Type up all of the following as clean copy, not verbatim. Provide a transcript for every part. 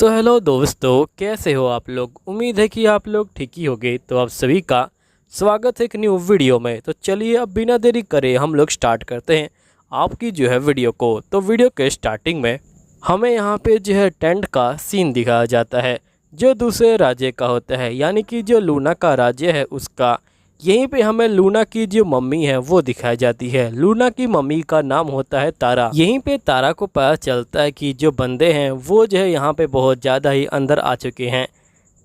तो हेलो दोस्तों, कैसे हो आप लोग। उम्मीद है कि आप लोग ठीक ही होंगे। तो आप सभी का स्वागत है एक न्यू वीडियो में। तो चलिए अब बिना देरी करे हम लोग स्टार्ट करते हैं आपकी जो है वीडियो को। तो वीडियो के स्टार्टिंग में हमें यहाँ पे जो है टेंट का सीन दिखाया जाता है जो दूसरे राज्य का होता है, यानी कि जो लूना का राज्य है उसका। यहीं पे हमें लूना की जो मम्मी है वो दिखाई जाती है। लूना की मम्मी का नाम होता है तारा। यहीं पे तारा को पता चलता है कि जो बंदे हैं वो जो है यहाँ पे बहुत ज़्यादा ही अंदर आ चुके हैं।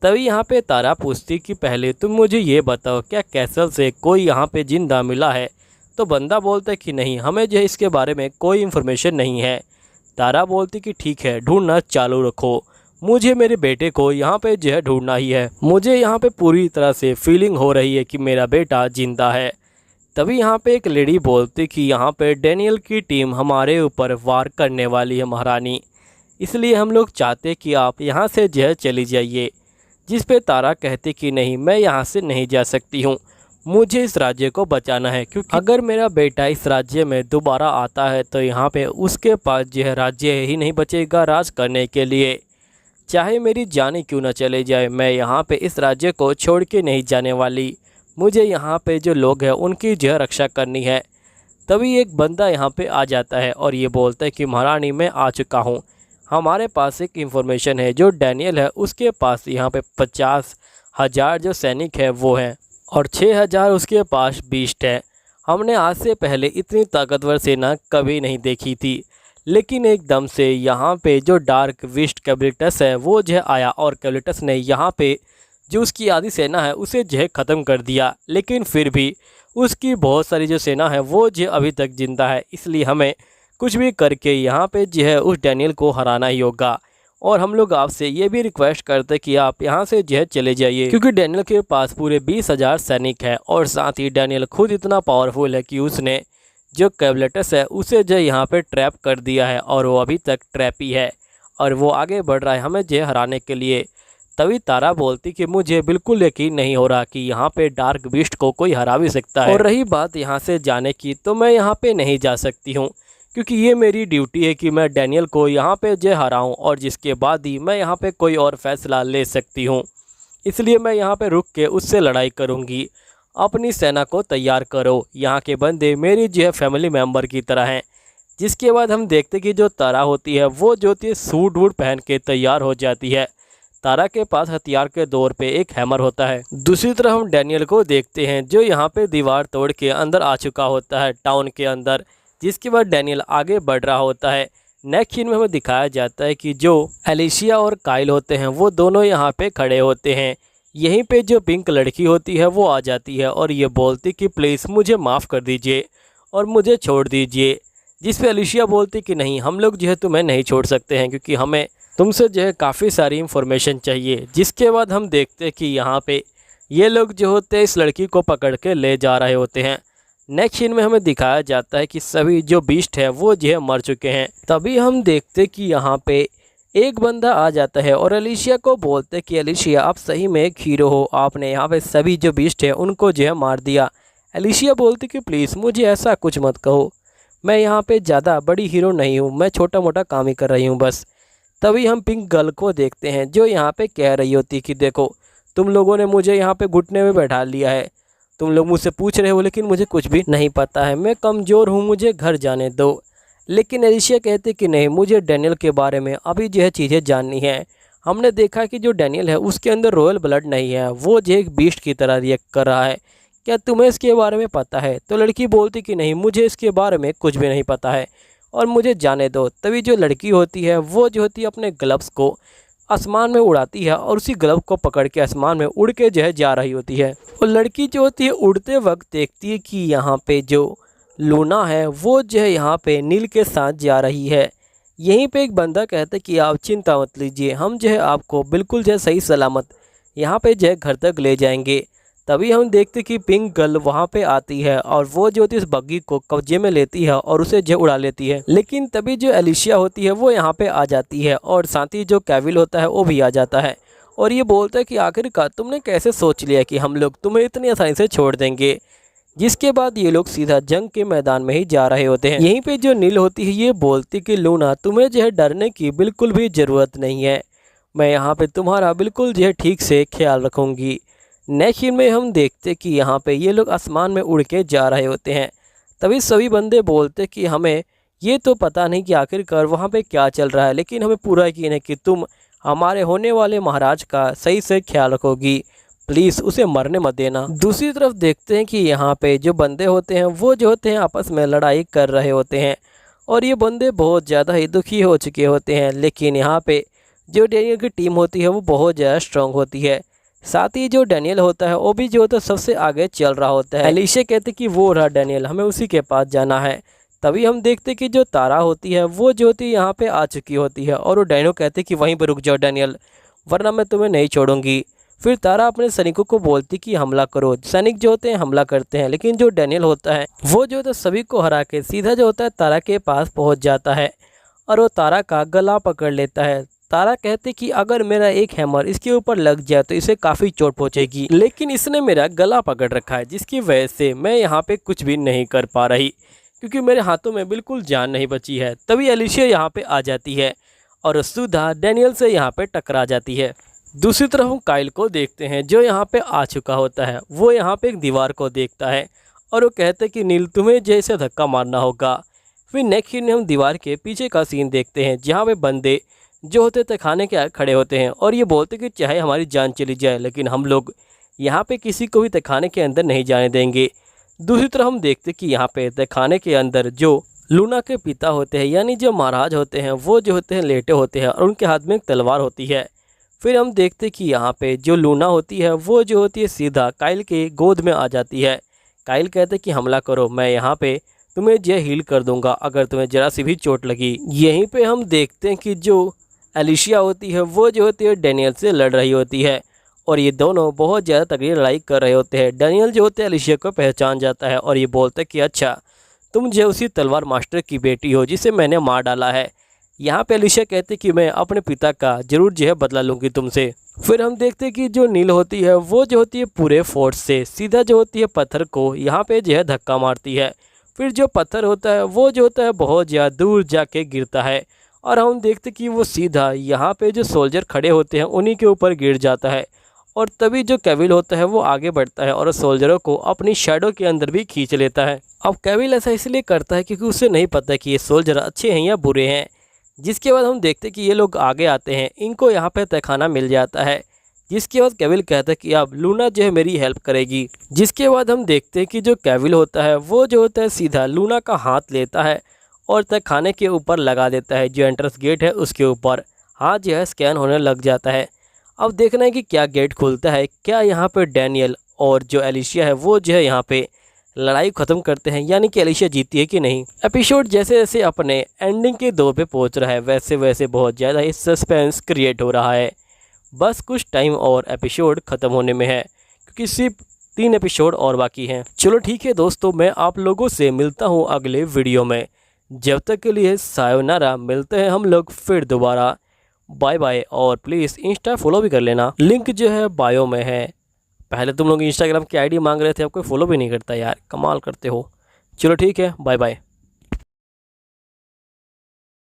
तभी यहाँ पे तारा पूछती कि पहले तुम मुझे ये बताओ, क्या कैसल से कोई यहाँ पे जिंदा मिला है। तो बंदा बोलता है कि नहीं, हमें जो है इसके बारे में कोई इन्फॉर्मेशन नहीं है। तारा बोलती कि ठीक है, ढूंढना चालू रखो, मुझे मेरे बेटे को यहाँ पे जो है ढूंढना ही है। मुझे यहाँ पे पूरी तरह से फीलिंग हो रही है कि मेरा बेटा जिंदा है। तभी यहाँ पे एक लेडी बोलती कि यहाँ पे डैनियल की टीम हमारे ऊपर वार करने वाली है महारानी, इसलिए हम लोग चाहते कि आप यहाँ से जो है चली जाइए। जिस पे तारा कहती कि नहीं, मैं यहाँ से नहीं जा सकती हूँ, मुझे इस राज्य को बचाना है, क्योंकि अगर मेरा बेटा इस राज्य में दोबारा आता है तो यहाँ पे उसके पास जो है राज्य ही नहीं बचेगा राज करने के लिए। चाहे मेरी जान ही क्यों न चले जाए, मैं यहाँ पे इस राज्य को छोड़ के नहीं जाने वाली। मुझे यहाँ पे जो लोग हैं उनकी जो है रक्षा करनी है। तभी एक बंदा यहाँ पे आ जाता है और ये बोलता है कि महारानी मैं आ चुका हूँ। हमारे पास एक इन्फॉर्मेशन है, जो डैनियल है उसके पास यहाँ पे 50,000 जो सैनिक है वो हैं और 6,000 उसके पास बीस्ट है। हमने आज से पहले इतनी ताकतवर सेना कभी नहीं देखी थी, लेकिन एकदम से यहाँ पे जो डार्क विस्ट कैबिलिटस है वो जो है आया और कैबिलिटस ने यहाँ पे जो उसकी आधी सेना है उसे जो है ख़त्म कर दिया। लेकिन फिर भी उसकी बहुत सारी जो सेना है वो जो अभी तक जिंदा है, इसलिए हमें कुछ भी करके यहाँ पे जो है उस डैनियल को हराना ही होगा। और हम लोग आपसे ये भी रिक्वेस्ट करते कि आप यहाँ से जो है चले जाइए, क्योंकि डैनियल के पास पूरे 20,000 सैनिक है और साथ ही डैनियल खुद इतना पावरफुल है कि उसने जो कैबलेटस है उसे जो यहाँ पे ट्रैप कर दिया है और वो अभी तक ट्रैप ही है और वो आगे बढ़ रहा है हमें जो हराने के लिए। तभी तारा बोलती कि मुझे बिल्कुल यकीन नहीं हो रहा कि यहाँ पे डार्क बीस्ट को कोई हरा भी सकता है। और रही बात यहाँ से जाने की, तो मैं यहाँ पे नहीं जा सकती हूँ, क्योंकि ये मेरी ड्यूटी है कि मैं डैनियल को यहाँ पे जो हराऊँ और जिसके बाद ही मैं यहाँ पे कोई और फैसला ले सकती हूँ। इसलिए मैं यहाँ पे रुक के उससे लड़ाई करूँगी। अपनी सेना को तैयार करो, यहाँ के बंदे मेरी जो है फैमिली मेम्बर की तरह हैं। जिसके बाद हम देखते कि जो तारा होती है वो जो होती है सूट वूट पहन के तैयार हो जाती है। तारा के पास हथियार के दौर पे एक हैमर होता है। दूसरी तरफ हम डैनियल को देखते हैं जो यहाँ पे दीवार तोड़ के अंदर आ चुका होता है टाउन के अंदर। जिसके बाद डैनियल आगे बढ़ रहा होता है। नेक्स्ट सीन में हमें दिखाया जाता है कि जो एलिशिया और काइल होते हैं वो दोनों यहाँ पे खड़े होते हैं। यहीं पे जो पिंक लड़की होती है वो आ जाती है और ये बोलती कि प्लीज़ मुझे माफ़ कर दीजिए और मुझे छोड़ दीजिए। जिस पे एलिशिया बोलती कि नहीं, हम लोग जो है तुम्हें नहीं छोड़ सकते हैं, क्योंकि हमें तुमसे जो है काफ़ी सारी इन्फॉर्मेशन चाहिए। जिसके बाद हम देखते हैं कि यहाँ पे ये लोग जो होते हैं इस लड़की को पकड़ के ले जा रहे होते हैं। नेक्स्ट सीन में हमें दिखाया जाता है कि सभी जो बीस्ट है वो जो है मर चुके हैं। तभी हम देखते कि यहाँ पे एक बंदा आ जाता है और एलिशिया को बोलते कि एलिशिया आप सही में एक हीरो हो, आपने यहाँ पे सभी जो बीस्ट है उनको जो है मार दिया। एलिशिया बोलती कि प्लीज़ मुझे ऐसा कुछ मत कहो, मैं यहाँ पे ज़्यादा बड़ी हीरो नहीं हूँ, मैं छोटा मोटा काम ही कर रही हूँ बस। तभी हम पिंक गर्ल को देखते हैं जो यहाँ पे कह रही होती कि देखो, तुम लोगों ने मुझे यहाँ पे घुटने में बैठा लिया है, तुम लोग मुझसे पूछ रहे हो लेकिन मुझे कुछ भी नहीं पता है, मैं कमज़ोर हूँ, मुझे घर जाने दो। लेकिन एलिशिया कहते कि नहीं, मुझे डैनियल के बारे में अभी जो है चीज़ें जाननी है। हमने देखा कि जो डैनियल है उसके अंदर रॉयल ब्लड नहीं है, वो जो एक बीस्ट की तरह रिएक्ट कर रहा है, क्या तुम्हें इसके बारे में पता है। तो लड़की बोलती कि नहीं, मुझे इसके बारे में कुछ भी नहीं पता है और मुझे जाने दो। तभी जो लड़की होती है वो जो होती है अपने ग्लव्स को आसमान में उड़ाती है और उसी ग्लव को पकड़ के आसमान में उड़ के जो है जा रही होती है। और लड़की जो होती है उड़ते वक्त देखती है कि यहाँ पे जो लूना है वो जो है यहाँ पे नील के साथ जा रही है। यहीं पे एक बंदा कहता है कि आप चिंता मत लीजिए, हम जो है आपको बिल्कुल जो है सही सलामत यहाँ पे जो है घर तक ले जाएंगे। तभी हम देखते कि पिंक गर्ल वहाँ पे आती है और वो जो होती है इस बग्गी को कब्जे में लेती है और उसे जो उड़ा लेती है। लेकिन तभी जो एलिशिया होती है वो यहाँ पे आ जाती है और साथ ही जो कैविल होता है वो भी आ जाता है और ये बोलता है कि आखिरकार तुमने कैसे सोच लिया कि हम लोग तुम्हें इतनी आसानी से छोड़ देंगे। जिसके बाद ये लोग सीधा जंग के मैदान में ही जा रहे होते हैं। यहीं पे जो नील होती है ये बोलती कि लूना, तुम्हें जो है डरने की बिल्कुल भी ज़रूरत नहीं है, मैं यहाँ पे तुम्हारा बिल्कुल जो है ठीक से ख्याल रखूँगी। नेक्स्ट सीन में हम देखते कि यहाँ पे ये लोग आसमान में उड़ के जा रहे होते हैं। तभी सभी बंदे बोलते कि हमें ये तो पता नहीं कि आखिरकार वहाँ पे क्या चल रहा है, लेकिन हमें पूरा यकीन है कि तुम हमारे होने वाले महाराज का सही से ख्याल रखोगी, प्लीज़ उसे मरने मत देना। दूसरी तरफ देखते हैं कि यहाँ पे जो बंदे होते हैं वो जो होते हैं आपस में लड़ाई कर रहे होते हैं और ये बंदे बहुत ज़्यादा ही दुखी हो चुके होते हैं। लेकिन यहाँ पे जो डैनियल की टीम होती है वो बहुत ज़्यादा स्ट्रांग होती है। साथ ही जो डैनियल होता है वो भी जो होता है सबसे आगे चल रहा होता है। एलिशा कहते कि वो रहा डैनियल, हमें उसी के पास जाना है। तभी हम देखते कि जो तारा होती है वो जो होती है यहाँ पे आ चुकी होती है और वो डैनियल कहते कि वहीं पर रुक जाओ डैनियल, वरना मैं तुम्हें नहीं छोड़ूंगी। फिर तारा अपने सैनिकों को बोलती कि हमला करो। सैनिक जो होते हैं हमला करते हैं, लेकिन जो डैनियल होता है वो जो होता है सभी को हरा के सीधा जो होता है तारा के पास पहुंच जाता है और वो तारा का गला पकड़ लेता है। तारा कहते कि अगर मेरा एक हैमर इसके ऊपर लग जाए तो इसे काफ़ी चोट पहुंचेगी, लेकिन इसने मेरा गला पकड़ रखा है जिसकी वजह से मैं यहाँ पे कुछ भी नहीं कर पा रही, क्योंकि मेरे हाथों में बिल्कुल जान नहीं बची है। तभी एलिशा यहाँ पे आ जाती है और सुधा डैनियल से यहाँ पे टकरा जाती है। दूसरी तरफ हम काइल को देखते हैं जो यहाँ पे आ चुका होता है। वो यहाँ पे एक दीवार को देखता है और वो कहते कि नील तुम्हें जैसे धक्का मारना होगा। फिर नेक्स्ट सीन में हम दीवार के पीछे का सीन देखते हैं जहाँ पे बंदे जो होते थे खाने के खड़े होते हैं और ये बोलते कि चाहे हमारी जान चली जाए लेकिन हम लोग यहाँ पे किसी को भी तहखाने के अंदर नहीं जाने देंगे। दूसरी तरफ हम देखते कि यहाँ पे तहखाने के अंदर जो लूना के पिता होते हैं यानी जो महाराज होते हैं वो जो होते हैं लेटे होते हैं और उनके हाथ में एक तलवार होती है। फिर हम देखते कि यहाँ पे जो लूना होती है वो जो होती है सीधा काइल के गोद में आ जाती है। काइल कहते कि हमला करो, मैं यहाँ पे तुम्हें जो हील कर दूंगा अगर तुम्हें जरा सी भी चोट लगी। यहीं पे हम देखते हैं कि जो एलिशा होती है वो जो होती है डैनियल से लड़ रही होती है और ये दोनों बहुत ज़्यादा तगड़ी लड़ाई कर रहे होते हैं। डैनियल जो होते हैं एलिशा को पहचान जाता है और ये बोलता है कि अच्छा तुम जो उसी तलवार मास्टर की बेटी हो जिसे मैंने मार डाला है। यहाँ पे एलिशा कहते कि मैं अपने पिता का जरूर जो है बदला लूँगी तुमसे। फिर हम देखते कि जो नील होती है वो जो होती है पूरे फोर्स से सीधा जो होती है पत्थर को यहाँ पे जो है धक्का मारती है। फिर जो पत्थर होता है वो जो होता है बहुत ज़्यादा दूर जाके गिरता है और हम देखते कि वो सीधा यहाँ पे जो सोल्जर खड़े होते हैं उन्हीं के ऊपर गिर जाता है। और तभी जो कैविल होता है वो आगे बढ़ता है और सोल्जरों को अपनी शैडो के अंदर भी खींच लेता है। अब कैविल ऐसा इसलिए करता है क्योंकि उसे नहीं पता कि ये सोल्जर अच्छे हैं या बुरे हैं। जिसके बाद हम देखते कि ये लोग आगे आते हैं, इनको यहाँ पे तहखाना मिल जाता है। जिसके बाद कैविल कहता है कि अब लूना जो है मेरी हेल्प करेगी। जिसके बाद हम देखते हैं कि जो कैविल होता है वो जो होता है सीधा लूना का हाथ लेता है और तहखाने के ऊपर लगा देता है। जो एंट्रेंस गेट है उसके ऊपर हाथ जो है स्कैन होने लग जाता है। अब देखना है कि क्या गेट खुलता है, क्या यहाँ पे डैनियल और जो एलिशा है वो जो है यहाँ पे लड़ाई ख़त्म करते हैं, यानी कि एलिशा जीती है कि नहीं। एपिसोड जैसे जैसे अपने एंडिंग के दौर पे पहुंच रहा है वैसे वैसे बहुत ज़्यादा ही सस्पेंस क्रिएट हो रहा है। बस कुछ टाइम और एपिसोड ख़त्म होने में है क्योंकि सिर्फ 3 एपिसोड और बाकी हैं। चलो ठीक है दोस्तों, मैं आप लोगों से मिलता हूँ अगले वीडियो में। जब तक के लिए सायोनारा, मिलते हैं हम लोग फिर दोबारा। बाय बाय और प्लीज़ इंस्टा फॉलो भी कर लेना, लिंक जो है बायो में है। पहले तुम लोग इंस्टाग्राम की आईडी मांग रहे थे, अब कोई फॉलो भी नहीं करता यार, कमाल करते हो। चलो ठीक है, बाय बाय।